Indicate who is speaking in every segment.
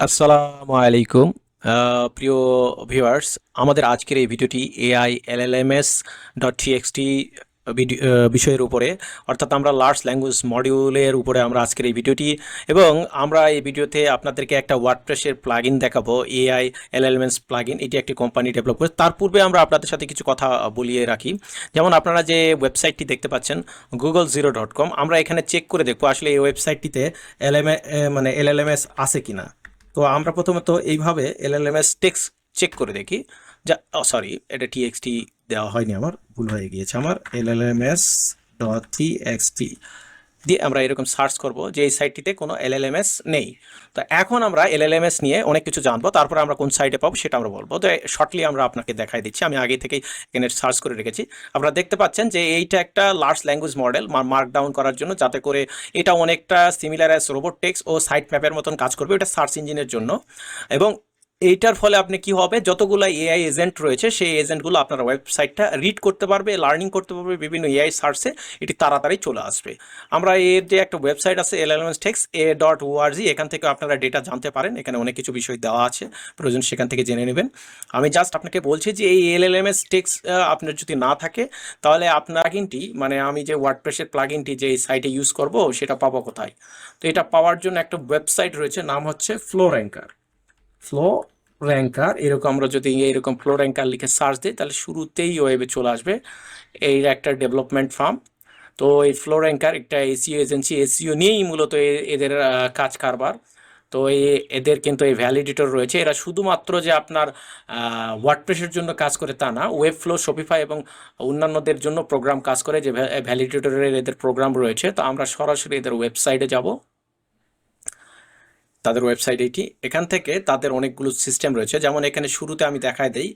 Speaker 1: আসসালামু আলাইকুম প্রিয় ভিউয়ার্স, আমাদের আজকের এই ভিডিওটি এআই এলএলএমএস ডট টিএক্সটি বিষয়ের উপরে, অর্থাৎ আমরা লার্জ ল্যাঙ্গুয়েজ মডিউলের উপরে আমরা আজকের এই ভিডিওটি, এবং আমরা এই ভিডিওতে আপনাদেরকে একটা ওয়ার্ডপ্রেসের প্লাগইন দেখাবো। এআই এলএলএমএস প্লাগইন, এটি একটি কোম্পানি ডেভেলপ করে। তার পূর্বে আমরা আপনাদের সাথে কিছু কথা বলিয়ে রাখি। যেমন আপনারা যে ওয়েবসাইটটি দেখতে পাচ্ছেন google0.com, আমরা এখানে চেক করে দেখবো আসলে এই ওয়েবসাইটটিতে এলএলএমএস আছে কিনা। তো আমরা প্রথমত এইভাবে এলএলএমএস টেক্সট চেক করে দেখি। যা সরি, এটা টিএক্সটি দেওয়া হয়নি, আমার ভুল হয়ে গিয়েছে। আমার এলএলএমএস ডট টিএক্সটি দিয়ে আমরা এরকম সার্চ করব যে এই সাইটটিতে কোনো এলএলএমএস নেই। তো এখন আমরা এলএলএমএস নিয়ে অনেক কিছু জানবো, তারপরে আমরা কোন সাইটে পাবো সেটা আমরা বলবো। তো শর্টলি আমরা আপনাকে দেখাই দিচ্ছি, আমি আগে থেকেই এখানে সার্চ করে রেখেছি। আপনারা দেখতে পাচ্ছেন যে এইটা একটা large language model mark down করার জন্য, যাতে করে এটা অনেকটা সিমিলার অ্যাজ রোবট টেক্সট ও সাইট ম্যাপের মতন কাজ করবে। এটা সার্চ ইঞ্জিনের জন্য, এবং এইটার ফলে আপনি কি হবে, যতগুলো এআই এজেন্ট রয়েছে সেই এজেন্টগুলো আপনার ওয়েবসাইটটা রিড করতে পারবে, লার্নিং করতে পারবে, বিভিন্ন এআই সার্চে এটি তাড়াতাড়ি চলে আসবে। আমরা এর যে একটা ওয়েবসাইট আছে llmstex.org, এখান থেকে আপনারা ডেটা জানতে পারেন। এখানে অনেক কিছু বিষয় দেওয়া আছে, প্রয়োজন সেখান থেকে জেনে নেবেন। আমি জাস্ট আপনাকে বলছি যে এই এলএলএমএস টেক্স আপনার যদি না থাকে, তাহলে আপনার প্লাগইনটি, মানে আমি যে ওয়ার্ডপ্রেসের প্লাগইনটি যে সাইটে ইউজ করব সেটা পাবো কোথায়। তো এটা পাওয়ার জন্য একটা ওয়েবসাইট রয়েছে, নাম হচ্ছে ফ্লো র্যাঙ্কার। এরকম আমরা যদি এরকম ফ্লো র্যাঙ্কার লিখে সার্চ দিই, তাহলে শুরুতেই ওয়েবে চলে আসবে এই একটা ডেভেলপমেন্ট ফার্ম। তো এই ফ্লো র্যাঙ্কার একটা এসইও এজেন্সি, এসইও নিয়েই মূলত এদের কাজ কারবার। তো এদের কিন্তু এই ভ্যালিডেটর রয়েছে। এরা শুধুমাত্র যে আপনার ওয়ার্ডপ্রেসের জন্য কাজ করে তা না, ওয়েব ফ্লো, শপিফাই এবং অন্যান্যদের জন্য প্রোগ্রাম কাজ করে, যে ভ্যালিডেটরের এদের প্রোগ্রাম রয়েছে। তো আমরা সরাসরি এদের ওয়েবসাইটে যাব। তাদের ওয়েবসাইট এটি, এখান থেকে তাদের অনেকগুলো সিস্টেম রয়েছে। যেমন এখানে শুরুতে আমি দেখাই দেই,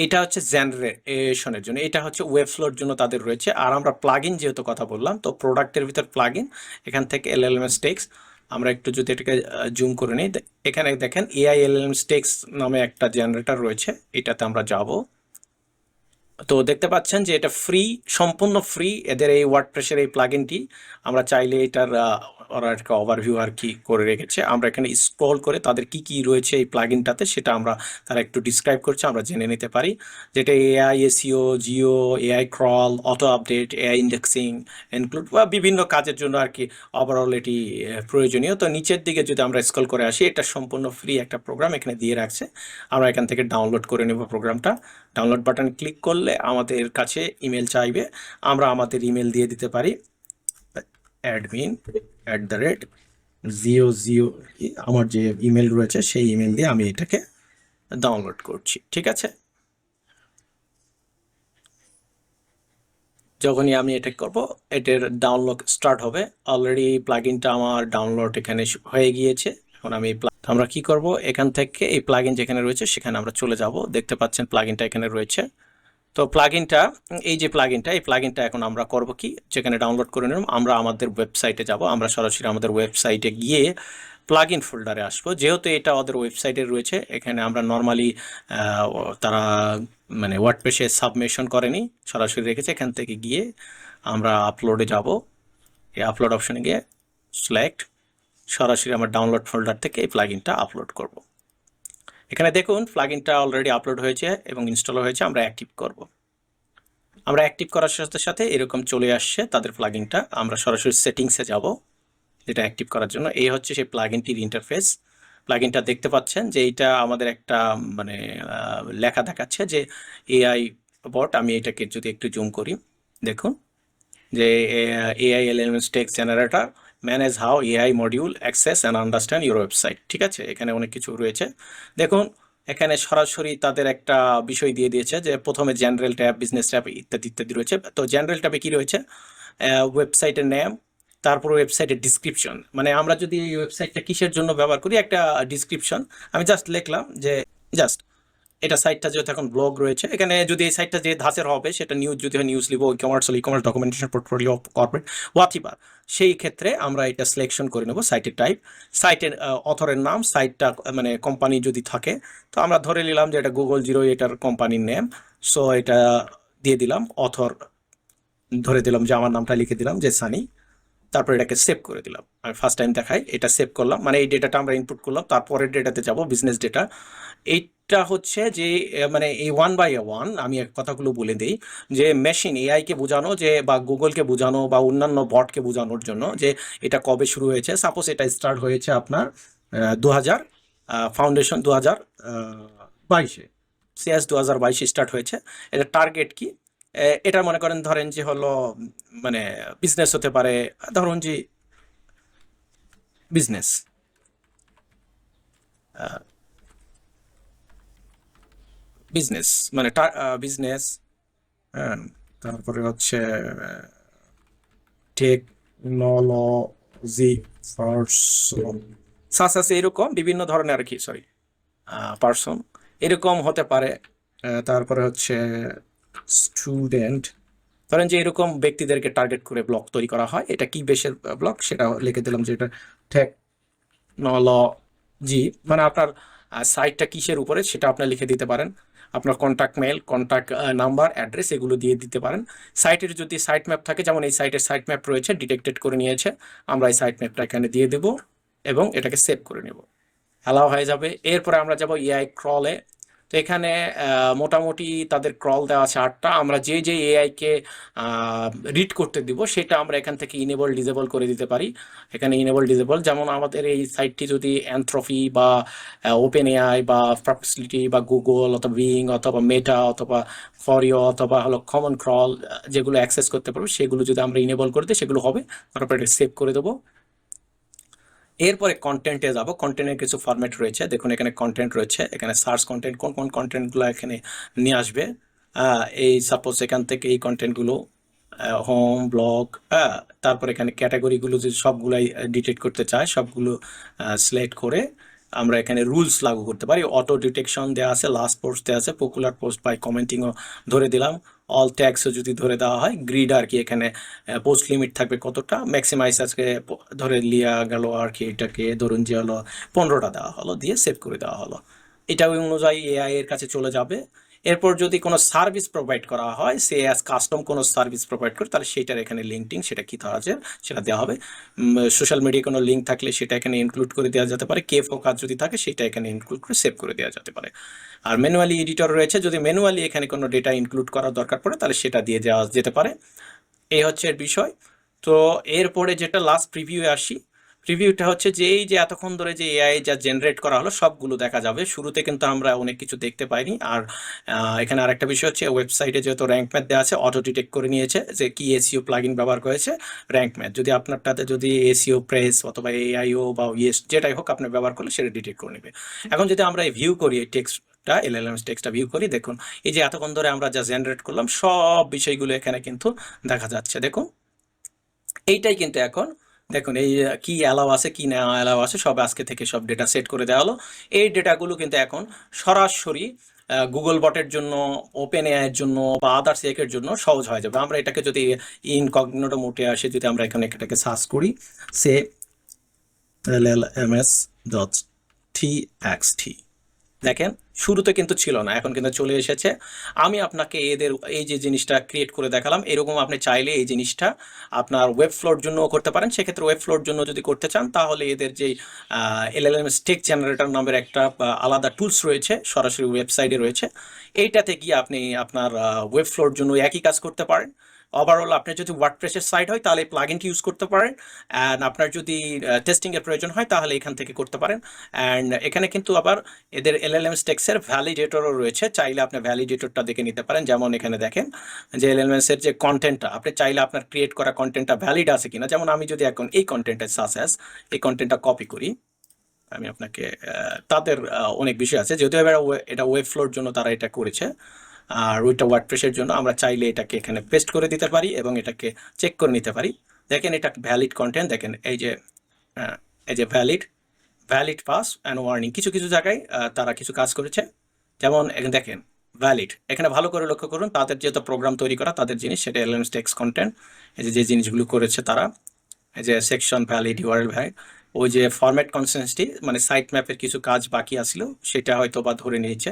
Speaker 1: এটা হচ্ছে জেনারেশনের জন্য, এটা হচ্ছে ওয়েব ফ্লোর জন্য তাদের রয়েছে। আর আমরা প্লাগইন যেহেতু কথা বললাম, তো প্রোডাক্টের ভিতর প্লাগইন, এখান থেকে এলএলএমএস টেক্স। আমরা একটু যদি এটাকে জুম করে নিই, এখানে দেখেন এআই এলএলএমএস টেক্স নামে একটা জেনারেটর রয়েছে, এটাতে আমরা যাব। তো দেখতে পাচ্ছেন যে এটা ফ্রি, সম্পূর্ণ ফ্রি এদের এই ওয়ার্ডপ্রেসের এই প্লাগইনটি। আমরা চাইলে এটার ওরা একটা ওভারভিউ আর কি করে রেখেছে, আমরা এখানে স্ক্রল করে তাদের কি কি রয়েছে এই প্লাগইনটাতে সেটা আমরা, তারা একটু ডিসক্রাইব করছে, আমরা জেনে নিতে পারি। যেটা AI SEO, Jio, AI crawl, auto update, AI indexing include বা বিভিন্ন কাজের জন্য আর কি ওভারঅল এটি প্রয়োজনীয়। তো নিচের দিকে যদি আমরা স্ক্রল করে আসি, এটা সম্পূর্ণ ফ্রি একটা প্রোগ্রাম এখানে দিয়ে রাখছে। আমরা এখান থেকে ডাউনলোড করে নেব প্রোগ্রামটা। ডাউনলোড বাটন ক্লিক করলে আমাদের কাছে ইমেল চাইবে, আমরা আমাদের ইমেল দিয়ে দিতে পারি admin@জিও, আমার যে ইমেল রয়েছে সেই ইমেল দিয়ে আমি এটাকে ডাউনলোড করছি। ঠিক আছে, যখনই আমি এটা করব, এটার ডাউনলোড স্টার্ট হবে। অলরেডি প্লাগইনটা আমার ডাউনলোড এখানে হয়ে গিয়েছে। এখন আমি আমরা কি করব, এখান থেকে এই প্লাগইন যেখানে রয়েছে সেখানে আমরা চলে যাব। দেখতে পাচ্ছেন প্লাগইনটা এখানে রয়েছে। তো প্লাগইনটা, এই যে প্লাগইনটা, এই প্লাগইনটা এখন আমরা করব কি, যেখানে ডাউনলোড করে নিলাম, আমরা আমাদের ওয়েবসাইটে যাব। আমরা সরাসরি আমাদের ওয়েবসাইটে গিয়ে প্লাগইন ফোল্ডারে আসবো। যেহেতু এটা ওদের ওয়েবসাইটে রয়েছে, এখানে আমরা নর্মালি তারা মানে ওয়ার্ডপ্রেসে সাবমিশন করেনি, সরাসরি রেখেছে। এখান থেকে গিয়ে আমরা আপলোডে যাব। এই আপলোড অপশনে গিয়ে সিলেক্ট, সরাসরি আমার ডাউনলোড ফোল্ডার থেকে এই প্লাগইনটা আপলোড করব। এখানে দেখুন প্লাগইনটা অলরেডি আপলোড হয়েছে এবং ইনস্টল হয়েছে। আমরা অ্যাক্টিভ করব। আমরা অ্যাক্টিভ করার সাথে সাথে এরকম চলে আসছে তাদের প্লাগইনটা। আমরা সরাসরি সেটিংসে যাব, যেটা অ্যাক্টিভ করার জন্য। এই হচ্ছে সেই প্লাগইনটির ইন্টারফেস। প্লাগইনটা দেখতে পাচ্ছেন যে এইটা আমাদের একটা মানে লেখা দেখাচ্ছে যে এআই বট। আমি এটাকে যদি একটু জুম করি, দেখুন যে AI LLMs text generator manage how AI module access and understand your website. ঠিক আছে, এখানে অনেক কিছু রয়েছে। দেখুন এখানে সরাসরি তাদের একটা বিষয় দিয়ে দিয়েছে যে প্রথমে জেনারেল ট্যাব, বিজনেস ট্যাব ইত্যাদি ইত্যাদি রয়েছে। তো জেনারেল ট্যাবে কি রয়েছে, ওয়েবসাইটের নেম, তারপর ওয়েবসাইটের ডিসক্রিপশন। মানে আমরা যদি এই ওয়েবসাইটটা কিসের জন্য ব্যবহার করি, একটা ডিসক্রিপশন আমি জাস্ট লিখলাম যে জাস্ট এটা সাইটটা যেহেতু এখন ব্লগ রয়েছে, এখানে যদি এই সাইটটা যে ধাঁচের হবে, সেটা নিউজ যদি হয় নিউজ লিখব, ই কমার্স হলে e commerce, documentation, portfolio, corporate, whatever, সেই ক্ষেত্রে আমরা এটা সিলেকশন করে নেব। সাইটের টাইপ, সাইটের অথরের নাম, সাইটটা মানে কোম্পানি যদি থাকে, তো আমরা ধরে নিলাম যে এটা গুগল 0, এটার কোম্পানির নেম। সো এটা দিয়ে দিলাম, অথর ধরে দিলাম যে আমার নামটা লিখে দিলাম যে সানি। তারপর এটাকে সেভ করে দিলাম। আমি ফার্স্ট টাইম দেখাই, এটা সেভ করলাম, মানে এই ডেটাটা আমরা ইনপুট করলাম, তারপরের ডেটাতে যাব বিজনেস ডেটা। এইটা হচ্ছে যে মানে এই ওয়ান বাই ওয়ান আমি কথাগুলো বলে দিই, যে মেশিন এআইকে বোঝানো, যে বা গুগলকে বোঝানো বা অন্যান্য বটকে বোঝানোর জন্য যে এটা কবে শুরু হয়েছে। সাপোজ এটা স্টার্ট হয়েছে আপনার 2000 ফাউন্ডেশন 2022-এ, সিএস 2022 স্টার্ট হয়েছে। এটা টার্গেট কি? এটা মনে করেন ধরেন যে হলো মানে বিজনেস হতে পারে, ধরুন যে বিজনেস বিজনেস মানে বিজনেস, তারপরে হচ্ছে টেকনোলজি পার্সন, সাস এরকম বিভিন্ন ধরনের আর কি, সরি পার্সন এরকম হতে পারে। তারপরে হচ্ছে স্টুডেন্ট, ধরেন যে এরকম ব্যক্তিদেরকে টার্গেট করে ব্লগ তৈরি করা হয়। এটা কি বেসের ব্লগ সেটা লিখে দিলাম, যে এটা টেকনোলজি, মানে আপনার সাইটটা কিসের উপরে সেটা আপনি লিখে দিতে পারেন। আপনার contact mail, contact number, address এগুলো দিয়ে দিতে পারেন। সাইটের যদি সাইট ম্যাপ থাকে, যেমন এই সাইটের সাইট ম্যাপ রয়েছে, ডিটেক্টেড করে নিয়েছে, আমরা এই সাইট ম্যাপটা এখানে দিয়ে দেব এবং এটাকে সেভ করে নেব, অ্যালাও হয়ে যাবে। এরপরে আমরা যাব এআই ক্রলে। তো এখানে মোটামুটি তাদের ক্রল দেওয়া আছে 8টা। আমরা যে যে এআইকে রিড করতে দিব সেটা আমরা এখান থেকে ইনেবল ডিজেবল করে দিতে পারি। এখানে ইনেবল ডিজেবল, যেমন আমাদের এই সাইটটি যদি অ্যানথ্রপি বা ওপেন এআই বা পারপ্লেক্সিটি বা গুগল অথবা বিং অথবা মেটা অথবা ফরিও অথবা হলো কমন ক্রল যেগুলো অ্যাক্সেস করতে পারবো, সেগুলো যদি আমরা ইনেবল করে দিই সেগুলো হবে। তারপর এটা সেভ করে দেবো। এরপরে কন্টেন্টে যাব। কন্টেন্টের কিছু ফরম্যাট রয়েছে, দেখুন এখানে কন্টেন্ট রয়েছে, এখানে সার্চ কন্টেন্ট, কোন কোন কন্টেন্টগুলো এখানে নিয়ে আসবে। এই সাপোজ এখান থেকে এই কন্টেন্টগুলো হোম ব্লগ, তারপর এখানে ক্যাটাগরিগুলো যদি সবগুলাই ডিটেক্ট করতে চায়, সবগুলো সিলেক্ট করে আমরা এখানে রুলস লাগু করতে পারি। অটো ডিটেকশন দেওয়া আছে, লাস্ট পোস্ট দেওয়া আছে, পপুলার পোস্ট বাই কমেন্টিংও ধরে দিলাম, অল ট্যাক্সও যদি ধরে দেওয়া হয়, গ্রিড আর কি এখানে পোস্ট লিমিট থাকবে কতটা, ম্যাক্সিমাইজ আজকে ধরে লিয়া গেল আর কি, এটাকে ধরুন যে হলো 15টা দেওয়া হলো, দিয়ে সেভ করে দেওয়া হলো। এটা ওই অনুযায়ী এআই এর কাছে চলে যাবে। এরপর যদি কোনো সার্ভিস প্রোভাইড করা হয়, সে অ্যাজ কাস্টম কোনো সার্ভিস প্রোভাইড করে, তাহলে সেটার এখানে লিঙ্কটিং সেটা কী ধরা আছে সেটা দেওয়া হবে। সোশ্যাল মিডিয়ায় কোনো লিঙ্ক থাকলে সেটা এখানে ইনক্লুড করে দেওয়া যেতে পারে। কেএফও কাজ যদি থাকে সেটা এখানে ইনক্লুড করে সেভ করে দেওয়া যেতে পারে। আর ম্যানুয়ালি এডিটর রয়েছে, যদি ম্যানুয়ালি এখানে কোনো ডেটা ইনক্লুড করার দরকার পড়ে তাহলে সেটা দিয়ে দেওয়া যেতে পারে। এই হচ্ছে এর বিষয়। তো এরপরে যেটা লাস্ট প্রিভিউয়ে আসি, প্রিভিউটা হচ্ছে যে এই যে এতক্ষণ ধরে যে এআই যা জেনারেট করা হলো সবগুলো দেখা যাবে। শুরুতে কিন্তু আমরা অনেক কিছু দেখতে পাইনি। আর এখানে আরেকটা বিষয় হচ্ছে, ওয়েবসাইটে যেহেতু র্যাঙ্ক ম্যাথ দেওয়া আছে, অটো ডিটেক্ট করে নিয়েছে যে কি এসইও প্লাগইন ব্যবহার করেছে, র্যাঙ্ক ম্যাথ যদি আপনারটাতে যদি এসইও প্রেস অথবা এআইও বা ইএস যেটাই হোক আপনি ব্যবহার করলে সেটা ডিটেক্ট করে নেবে। এখন যদি আমরা ভিউ করি এই টেক্সটটা, এলএলএম টেক্সটটা ভিউ করি, দেখুন এই যে এতক্ষণ ধরে আমরা যা জেনারেট করলাম সব বিষয়গুলো এখানে কিন্তু দেখা যাচ্ছে। দেখুন এইটাই কিন্তু এখন দেখুন এই কি অ্যালাউ আছে কি না অ্যালাউ আছে সব আজকে থেকে সব ডেটা সেট করে দেওয়া হলো। এই ডেটাগুলো কিন্তু এখন সরাসরি গুগল বটের জন্য, ওপেন এআইয়ের জন্য বা আদার্স এর জন্য সহজ হয়ে যাবে। আমরা এটাকে যদি ইনকগনিটো মোডে আসে, যদি আমরা এখানে এটাকে সার্চ করি, সে llms.txt, দেখেন শুরুতে কিন্তু ছিল না, এখন কিন্তু চলে এসেছে। আমি আপনাকে এদের এই যে জিনিসটা ক্রিয়েট করে দেখালাম, এরকম আপনি চাইলে এই জিনিসটা আপনার ওয়েব ফ্লোর জন্য করতে পারেন। সেক্ষেত্রে ওয়েব ফ্লোর জন্য যদি করতে চান তাহলে এদের যে এলএলএমএস টেক্সট জেনারেটর নামের একটা আলাদা টুলস রয়েছে, সরাসরি ওয়েবসাইটে রয়েছে। এইটাতে গিয়ে আপনি আপনার ওয়েব ফ্লোর জন্য একই কাজ করতে পারেন। ওভারঅল আপনার যদি ওয়ার্ডপ্রেসের সাইট হয় তাহলে প্লাগইনটি ইউজ করতে পারেন, অ্যান্ড আপনার যদি টেস্টিংয়ের প্রয়োজন হয় তাহলে এখান থেকে করতে পারেন। অ্যান্ড এখানে কিন্তু আবার এদের এলএলএম টেক্সের ভ্যালিডেটরও রয়েছে, চাইলে আপনি ভ্যালিডেটরটা দেখে নিতে পারেন। যেমন এখানে দেখেন যে এলএলএমসের যে কন্টেন্টটা, আপনি চাইলে আপনার ক্রিয়েট করা কন্টেন্টটা ভ্যালিড আছে কিনা। যেমন আমি যদি এখন এই কন্টেন্টের সাসেস এই কন্টেন্টটা কপি করি, আমি আপনাকে তাদের অনেক বিষয় আছে, যেহেতু এবার এটা ওয়েব ফ্লোর জন্য তারা এটা করেছে, আর ওইটা ওয়ার্ডপ্রেসের জন্য আমরা চাইলে এটাকে এখানে পেস্ট করে দিতে পারি এবং এটাকে চেক করে নিতে পারি। দেখেন এটা ভ্যালিড কন্টেন্ট, দেখেন এই যে ভ্যালিড পাস অ্যান্ড ওয়ার্নিং, কিছু কিছু জায়গায় তারা কিছু কাজ করেছে। যেমন দেখেন ভ্যালিড, এখানে ভালো করে লক্ষ্য করুন, তাদের যেহেতু প্রোগ্রাম তৈরি করা তাদের জিনিস, সেটা এলএমএস টেক্সট কন্টেন্ট, এই যে জিনিসগুলো করেছে তারা, এই যে সেকশন ভ্যালিড, ইউআরএল ভ্যালিড, ওই যে ফরম্যাট কনসেন্সটি মানে সাইট ম্যাপের কিছু কাজ বাকি আসলো সেটা হয়তো বা ধরে নিয়েছে।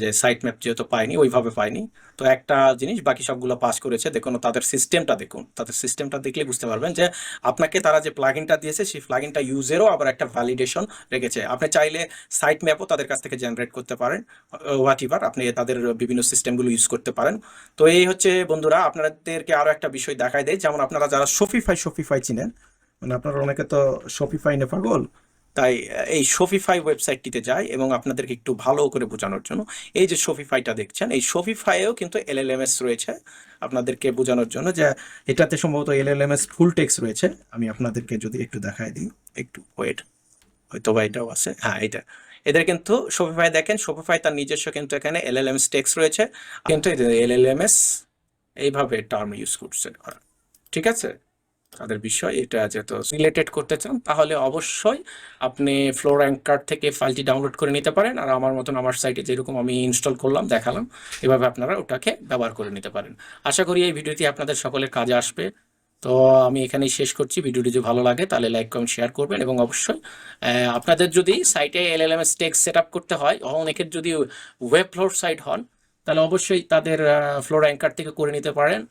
Speaker 1: যে সাইট ম্যাপ যেহেতু পায়নি, ওইভাবে পায়নি। তো একটা জিনিস, বাকি সবগুলো পাস করেছে। দেখুন তাদের সিস্টেমটা, দেখুন তাদের সিস্টেমটা দেখলে বুঝতে পারবেন যে আপনাকে তারা যে প্লাগইনটা দিয়েছে সেই প্লাগইনটা ইউজেরও আবার একটা ভ্যালিডেশন রেখেছে। আপনি চাইলে সাইট ম্যাপও তাদের কাছ থেকে জেনারেট করতে পারেন, হোয়াট এভার আপনি তাদের বিভিন্ন সিস্টেমগুলো ইউজ করতে পারেন। তো এই হচ্ছে বন্ধুরা, আপনাদেরকে আরও একটা বিষয় দেখায় দেয়, যেমন আপনারা যারা শপিফাই চিনেন, মানে আপনারা অনেকে তো শপিফাই নিয়ে পাগল, তাই এই শপিফাই ওয়েবসাইটটিতে যায় এবং আপনাদেরকে একটু ভালো করে বোঝানোর জন্য, এই যে শপিফাইটা দেখছেন, এই শপিফাইয়েও কিন্তু এলএলএমএস রয়েছে আপনাদেরকে বোঝানোর জন্য, যে এটাতে সম্ভবত এলএলএমএস ফুল টেক্সট রয়েছে। আমি আপনাদেরকে যদি একটু দেখাই দিই, একটু ওয়েট, হয়তো বা এটাও আছে, হ্যাঁ এটা। এদের কিন্তু শপিফাই দেখেন, শপিফাই তার নিজস্ব কিন্তু এখানে এলএলএমএস টেক্সট রয়েছে, কিন্তু এলএলএমএস এইভাবে টার্ম ইউজ করছে ওরা, ঠিক আছে। তাদের বিষয় এটা, যেহেতু রিলেটেড করতে চান তাহলে অবশ্যই আপনি ফ্লোর অ্যাঙ্কার থেকে ফাইলটি ডাউনলোড করে নিতে পারেন, আর আমার মতন আমার সাইটে যেরকম আমি ইনস্টল করলাম দেখালাম, এভাবে আপনারা ওটাকে ব্যবহার করে নিতে পারেন। আশা করি এই ভিডিওটি আপনাদের সকলের কাজে আসবে। তো আমি এখানেই শেষ করছি। ভিডিওটি যদি ভালো লাগে তাহলে লাইক কমেন্ট শেয়ার করবেন, এবং অবশ্যই আপনাদের যদি সাইটে এলএলএমএস টেক্সট সেট আপ করতে হয়, অনেকের যদি ওয়েব ফ্লোর সাইট হন, তাহলে অবশ্যই তাদের ফ্লোর অ্যাঙ্কার থেকে করে নিতে পারেন,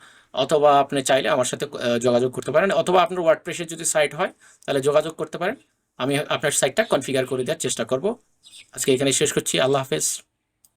Speaker 1: অথবা আপনি চাইলে আমার সাথে যোগাযোগ করতে পারেন, অথবা আপনার ওয়ার্ডপ্রেসের যদি সাইট হয় তাহলে যোগাযোগ করতে পারেন। আমি আপনার সাইটটা কনফিগার করে দেওয়ার চেষ্টা করব। আজকে এখানে শেষ করছি। আল্লাহ হাফেজ।